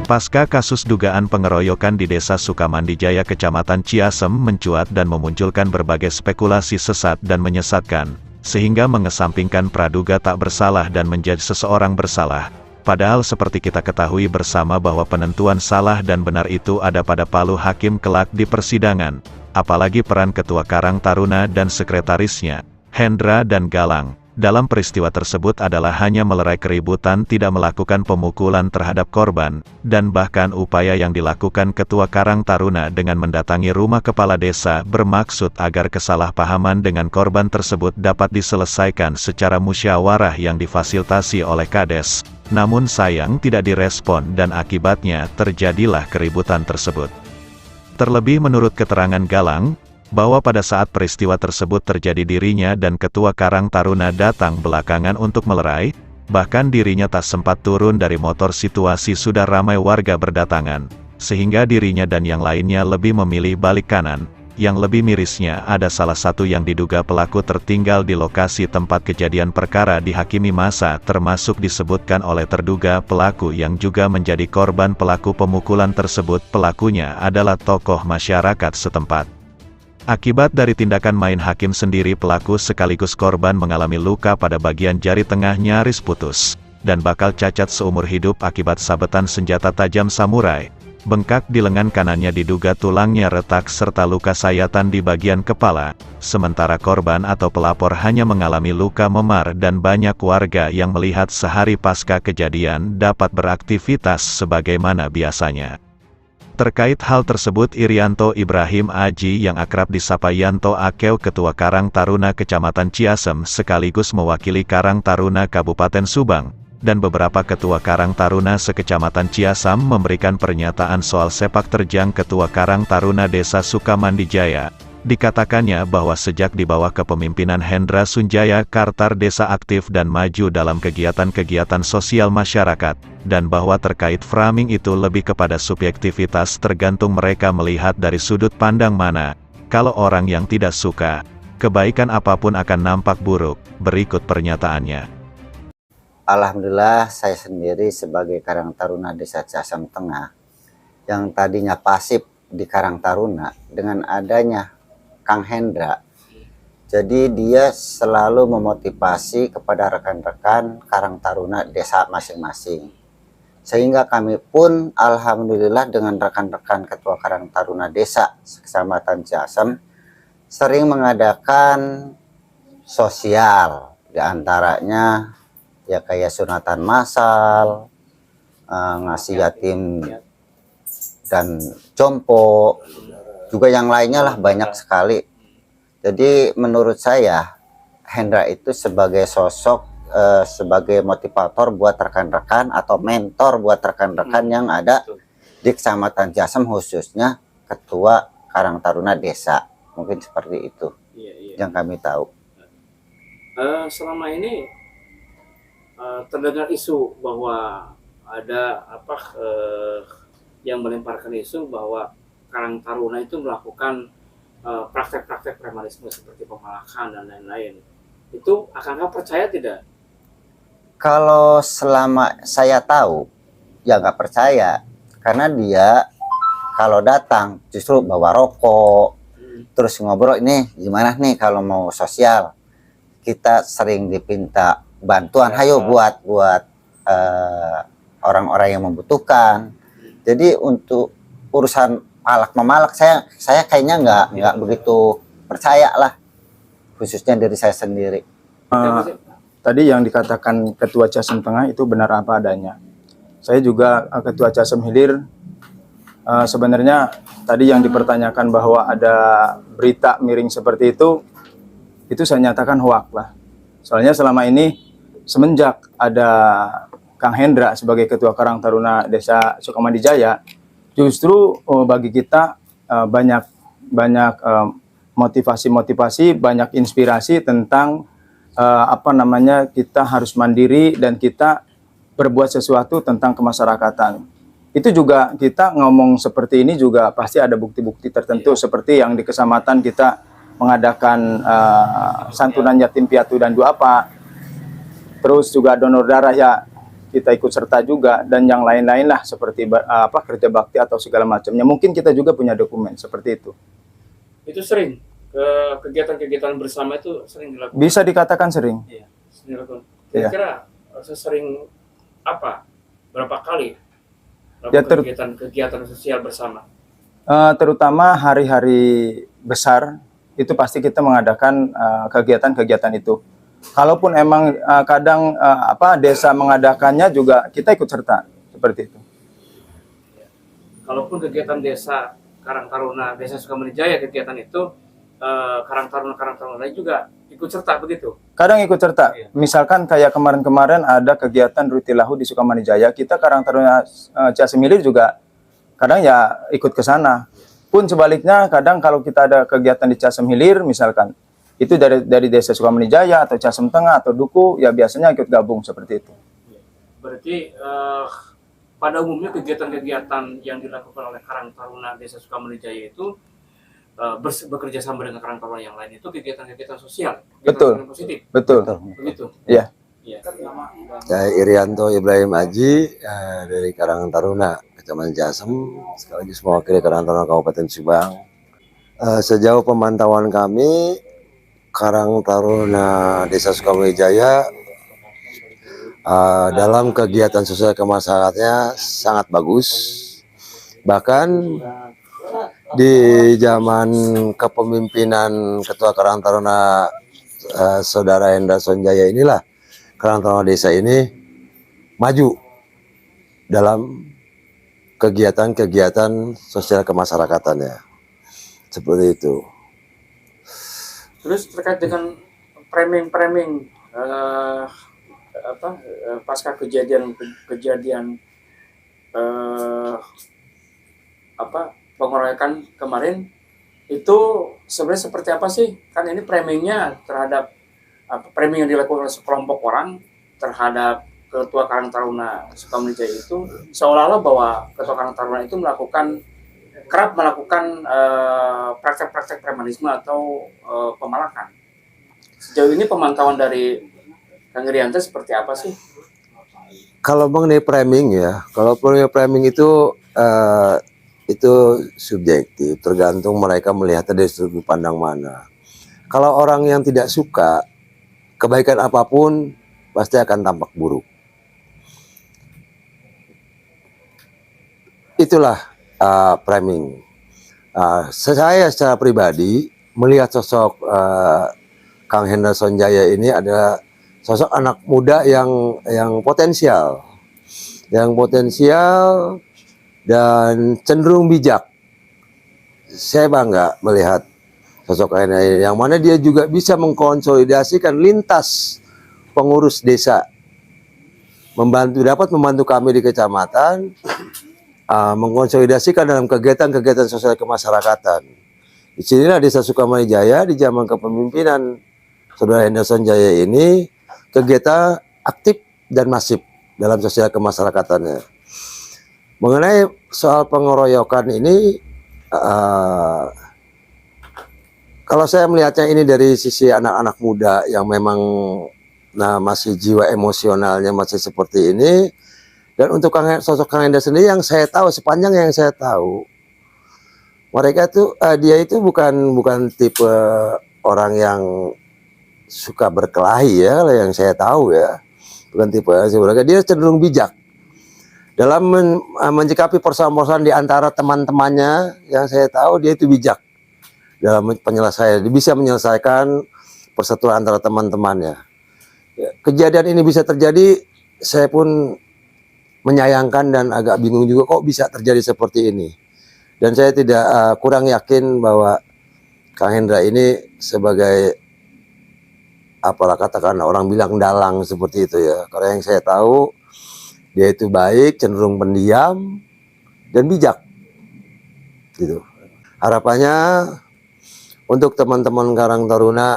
Pasca kasus dugaan pengeroyokan di Desa Sukamandijaya Kecamatan Ciasem mencuat dan memunculkan berbagai spekulasi sesat dan menyesatkan, sehingga mengesampingkan praduga tak bersalah dan menjadi seseorang bersalah. Padahal seperti kita ketahui bersama bahwa penentuan salah dan benar itu ada pada palu hakim kelak di persidangan, apalagi peran Ketua Karang Taruna dan sekretarisnya, Hendra dan Galang, dalam peristiwa tersebut adalah hanya melerai keributan, tidak melakukan pemukulan terhadap korban, dan bahkan upaya yang dilakukan Ketua Karang Taruna dengan mendatangi rumah kepala desa bermaksud agar kesalahpahaman dengan korban tersebut dapat diselesaikan secara musyawarah yang difasilitasi oleh Kades. Namun sayang tidak direspon dan akibatnya terjadilah keributan tersebut. Terlebih menurut keterangan Galang, bahwa pada saat peristiwa tersebut terjadi dirinya dan Ketua Karang Taruna datang belakangan untuk melerai, bahkan dirinya tak sempat turun dari motor, situasi sudah ramai warga berdatangan, sehingga dirinya dan yang lainnya lebih memilih balik kanan. Yang lebih mirisnya ada salah satu yang diduga pelaku tertinggal di lokasi tempat kejadian perkara dihakimi massa, termasuk disebutkan oleh terduga pelaku yang juga menjadi korban pelaku pemukulan tersebut. Pelakunya adalah tokoh masyarakat setempat. Akibat dari tindakan main hakim sendiri, pelaku sekaligus korban mengalami luka pada bagian jari tengah nyaris putus, dan bakal cacat seumur hidup akibat sabetan senjata tajam samurai. Bengkak di lengan kanannya diduga tulangnya retak serta luka sayatan di bagian kepala, sementara korban atau pelapor hanya mengalami luka memar dan banyak warga yang melihat sehari pasca kejadian dapat beraktivitas sebagaimana biasanya. Terkait hal tersebut, Irianto Ibrahim Aji yang akrab disapa Yanto Akeu, Ketua Karang Taruna Kecamatan Ciasem sekaligus mewakili Karang Taruna Kabupaten Subang, dan beberapa Ketua Karang Taruna sekecamatan Ciasem memberikan pernyataan soal sepak terjang Ketua Karang Taruna Desa Sukamandijaya. Dikatakannya bahwa sejak di bawah kepemimpinan Hendra Sunjaya, Kartar Desa aktif dan maju dalam kegiatan-kegiatan sosial masyarakat, dan bahwa terkait framing itu lebih kepada subjektivitas, tergantung mereka melihat dari sudut pandang mana. Kalau orang yang tidak suka, kebaikan apapun akan nampak buruk. Berikut pernyataannya. Alhamdulillah, saya sendiri sebagai Karang Taruna Desa Ciasem Tengah, yang tadinya pasif di Karang Taruna, dengan adanya Kang Hendra, jadi dia selalu memotivasi kepada rekan-rekan Karang Taruna desa masing-masing, sehingga kami pun alhamdulillah dengan rekan-rekan Ketua Karang Taruna Desa Kecamatan Ciasem sering mengadakan sosial, diantaranya ya kayak sunatan massal, ngasih yatim dan jompo, juga yang lainnya lah, banyak sekali. Jadi menurut saya Hendra itu sebagai sosok, sebagai motivator buat rekan-rekan atau mentor buat rekan-rekan yang ada di Kecamatan Ciasem, khususnya Ketua Karang Taruna Desa. Mungkin seperti itu yang kami tahu. Selama ini terdengar isu bahwa ada yang melemparkan isu bahwa Karang Taruna itu melakukan praktek-praktek premanisme seperti pemalakan dan lain-lain. Itu akankah percaya tidak? Kalau selama saya tahu, ya nggak percaya. Karena dia kalau datang justru bawa rokok, terus ngobrol, ini gimana nih kalau mau sosial. Kita sering dipinta bantuan, ayo buat orang-orang yang membutuhkan. Jadi untuk urusan palak memalak saya kayaknya nggak begitu percaya lah, khususnya dari saya sendiri. Tadi yang dikatakan Ketua Ciasem Tengah itu benar apa adanya. Saya juga Ketua Ciasem Hilir. Sebenarnya tadi yang dipertanyakan bahwa ada berita miring seperti itu saya nyatakan hoak lah. Soalnya selama ini semenjak ada Kang Hendra sebagai Ketua Karang Taruna Desa Sukamandijaya, justru bagi kita banyak motivasi, banyak inspirasi tentang kita harus mandiri dan kita berbuat sesuatu tentang kemasyarakatan. Itu juga kita ngomong seperti ini juga pasti ada bukti-bukti tertentu, seperti yang di kecamatan kita mengadakan santunan yatim piatu dan duafa. Terus juga donor darah, ya kita ikut serta juga, dan yang lain-lain lah seperti kerja bakti atau segala macamnya. Mungkin kita juga punya dokumen seperti itu. Itu sering kegiatan-kegiatan bersama itu sering dilakukan. Bisa dikatakan sering. Iya, sering dilakukan. Iya. Kira-kira sesering apa? Berapa kali Ya, melakukan kegiatan sosial bersama? Terutama hari-hari besar itu pasti kita mengadakan kegiatan-kegiatan itu. Kalaupun emang kadang desa mengadakannya juga kita ikut serta seperti itu. Kalaupun kegiatan desa Karang Taruna, Desa Sukamandi Jaya, kegiatan itu Karang Taruna lain juga ikut serta begitu. Kadang ikut serta. Iya. Misalkan kayak kemarin-kemarin ada kegiatan Rutilahu di Sukamandi Jaya, kita Karang Taruna Ciasem Hilir juga kadang ya ikut ke sana. Pun sebaliknya kadang kalau kita ada kegiatan di Ciasem Hilir misalkan, itu dari Desa Sukamandi Jaya atau Ciasem Tengah atau Duku, ya biasanya ikut gabung seperti itu. Berarti pada umumnya kegiatan-kegiatan yang dilakukan oleh Karang Taruna Desa Sukamandi Jaya itu bekerja sama dengan Karang Taruna yang lain itu kegiatan-kegiatan sosial, Betul. positif. Betul. Begitu. Iya. Iya. Saya Irianto Ibrahim Aji dari Karang Taruna, Kecamatan Ciasem, sekaligus mewakili Karang Taruna Kabupaten Subang. Sejauh pemantauan kami, Karang Taruna Desa Sukamandi Jaya dalam kegiatan sosial kemasyarakatnya sangat bagus. Bahkan di zaman kepemimpinan Ketua Karang Taruna Saudara Hendra Sonjaya inilah Karang Taruna Desa ini maju dalam kegiatan-kegiatan sosial kemasyarakatannya. Seperti itu. Terus terkait dengan framing pasca kejadian pengeroyokan kemarin itu sebenarnya seperti apa sih? Kan ini framingnya terhadap framing yang dilakukan oleh sekelompok orang terhadap Ketua Karang Taruna Sukamandi Jaya itu seolah-olah bahwa Ketua Karang Taruna itu kerap melakukan praktek-praktek premanisme atau pemalakan. Sejauh ini pemantauan dari Kang Irianto seperti apa sih? Kalau mengenai framing ya, kalau mengenai framing itu subjektif, tergantung mereka melihatnya dari sudut pandang mana. Kalau orang yang tidak suka kebaikan apapun pasti akan tampak buruk. Itulah framing. Saya secara pribadi melihat sosok Kang Hendra Sonjaya ini adalah sosok anak muda yang potensial, dan cenderung bijak. Saya bangga melihat sosok Hendra ini, yang mana dia juga bisa mengkonsolidasikan lintas pengurus desa, dapat membantu kami di kecamatan, mengkonsolidasikan dalam kegiatan-kegiatan sosial kemasyarakatan. Di sinilah Desa Sukamandi Jaya di zaman kepemimpinan Saudara Hendra Sonjaya ini kegiatan aktif dan masif dalam sosial kemasyarakatannya. Mengenai soal pengeroyokan ini, kalau saya melihatnya ini dari sisi anak-anak muda yang memang masih jiwa emosionalnya masih seperti ini. Dan untuk sosok Kang Hendra sendiri yang saya tahu, sepanjang yang saya tahu, mereka tuh dia itu bukan tipe orang yang suka berkelahi ya, yang saya tahu ya, bukan tipe mereka. Dia cenderung bijak dalam menyikapi persoalan-persoalan di antara teman-temannya. Yang saya tahu dia itu bijak dalam penyelesaian, dia bisa menyelesaikan persatuan antara teman-temannya. Ya, kejadian ini bisa terjadi, saya pun menyayangkan dan agak bingung juga kok bisa terjadi seperti ini. Dan saya tidak kurang yakin bahwa Kang Hendra ini sebagai apalah katakan orang bilang dalang seperti itu ya. Karena yang saya tahu dia itu baik, cenderung pendiam dan bijak. Gitu. Harapannya untuk teman-teman Karang Taruna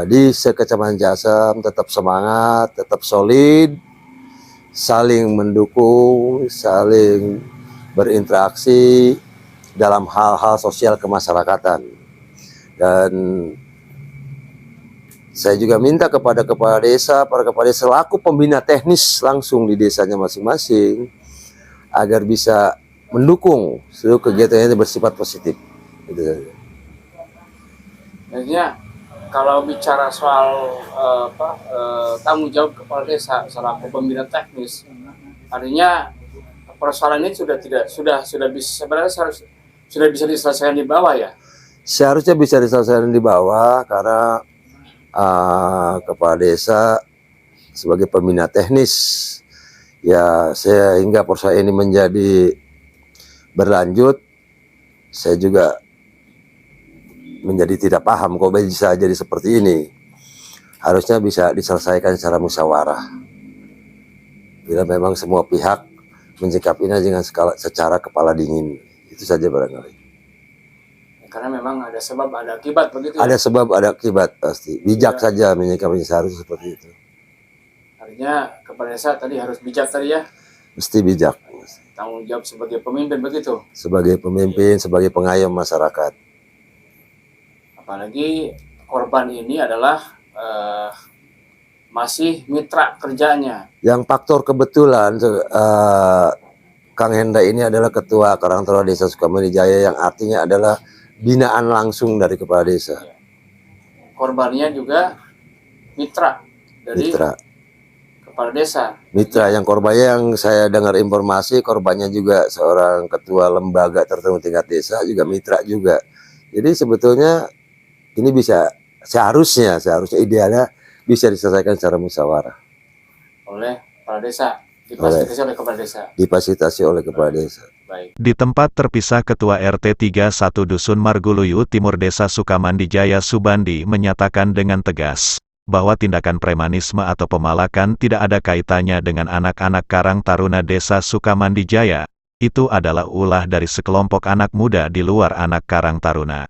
di Sekecamatan Ciasem tetap semangat, tetap solid, saling mendukung, saling berinteraksi dalam hal-hal sosial kemasyarakatan. Dan Saya juga minta kepada kepala desa, para kepala desa selaku pembina teknis langsung di desanya masing-masing agar bisa mendukung seluruh kegiatannya bersifat positif. Gitu saja. Artinya kalau bicara soal tanggung jawab kepala desa selaku pembina teknis, artinya persoalan ini sudah bisa sebenarnya sudah bisa diselesaikan di bawah ya. Seharusnya bisa diselesaikan di bawah karena kepala desa sebagai pembina teknis ya, sehingga persoalan ini menjadi berlanjut. Saya juga menjadi tidak paham kok bisa jadi seperti ini. Harusnya bisa diselesaikan secara musyawarah. Bila memang semua pihak menyikapinya dengan secara kepala dingin, itu saja barangkali. Karena memang ada sebab ada akibat begitu. Ada sebab ada akibat pasti. Bijak saja menyikapinya, seharusnya seperti itu. Artinya kepala desa tadi harus bijak tadi ya. Mesti bijak. Tanggung jawab sebagai pemimpin begitu. Sebagai pemimpin, sebagai pengayom masyarakat. Apalagi korban ini adalah masih mitra kerjanya. Yang faktor kebetulan Kang Hendra ini adalah ketua Karang Taruna Desa Sukamandijaya, yang artinya adalah binaan langsung dari kepala desa. Korbannya juga mitra dari kepala desa. Mitra yang korbannya, yang saya dengar informasi korbannya juga seorang ketua lembaga tertentu tingkat desa, juga mitra juga. Jadi sebetulnya ini bisa seharusnya idealnya bisa diselesaikan secara musyawarah Oleh kepala desa, difasilitasi oleh kepala desa. Difasilitasi oleh kepala desa. Baik. Di tempat terpisah Ketua RT 31 Dusun Marguluyu Timur Desa Sukamandijaya Subandi menyatakan dengan tegas bahwa tindakan premanisme atau pemalakan tidak ada kaitannya dengan anak-anak Karang Taruna Desa Sukamandijaya. Itu adalah ulah dari sekelompok anak muda di luar anak Karang Taruna.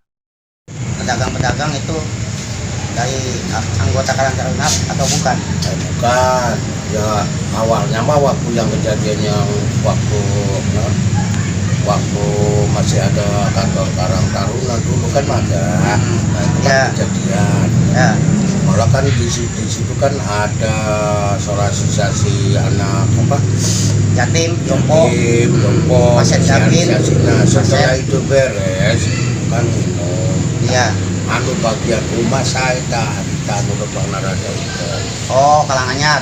Pedagang-pedagang itu dari anggota Karang Taruna atau bukan? Bukan, ya awalnya mah waktu yang kejadian yang waktu masih ada kantor Karang Taruna dulu kan ada, kejadian. Ya. Malah kan di situ kan ada sosialisasi anak yatim, jompo, masih jamin. Nah, setelah itu beres kan iya. Anu bagian rumah saya kita anu lebang narada itu. Oh, Kalanganyar.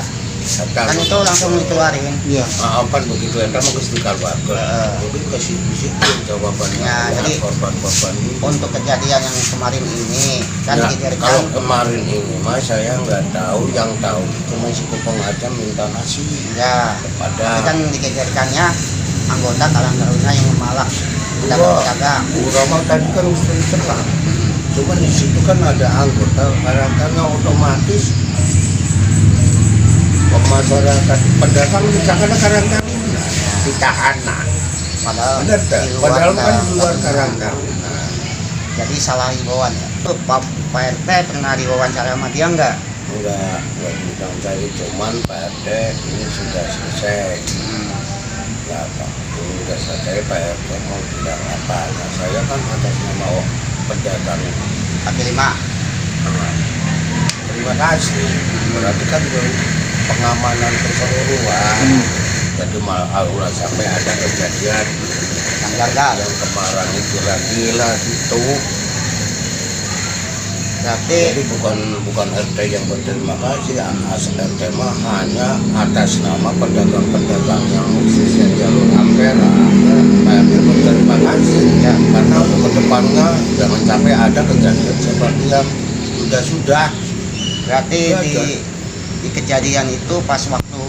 Kan itu langsung dikeluarin. Iya. Kan begitu entah mau ke keluarga. Mungkin ke situ jawabannya. Ya, jadi korban-korban ini. Untuk kejadian yang kemarin ini kan kalau kemarin ini mah saya nggak tahu, yang tahu itu masih kupong aja minta nasi. Ya. Kepada. Tapi kan dikejarkannya anggota Karang Taruna yang memalak pedagang. Urama tadi kan mesti serang. Cuma di situ kan ada anggota Karang Taruna, otomatis masyarakat pedagang misalkan Karang Taruna ditahanan. Padahal kan di luar Karang Taruna. Jadi salah himbauan ya. Pak RT pernah diwawancara sama dia enggak? Enggak bilang saya, cuman Pak RT ini sudah selesai. Ya Pak, ini sudah selesai, Pak RT mau bilang apa? Nah, saya kan atas nama pedagang kaki 5. Terima kasih. Berarti kan pengamanan keseluruhan. Jadi malah sampai ada kejadian yang gagal. Yang kemarin itu gila gitu. Jadi bukan RT yang berterima kasih, RT mah hanya atas nama pedagang-pedagang yang khususnya jalur Ampera. RT berterima kasih ya, karena untuk kedepannya jangan sampai ada kejadian seperti yang sudah. Berarti di kejadian itu pas waktu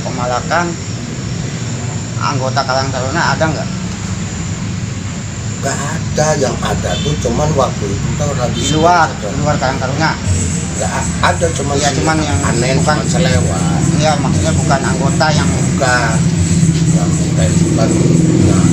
pemalakan anggota Karang Taruna ada nggak? Nggak ada, yang ada tuh cuman waktu itu tuh lagi di luar Karang Taruna. Nggak ada, cuman yang aneh, bukan selewat. Iya, maksudnya bukan anggota yang bukan yang bukan. Nah,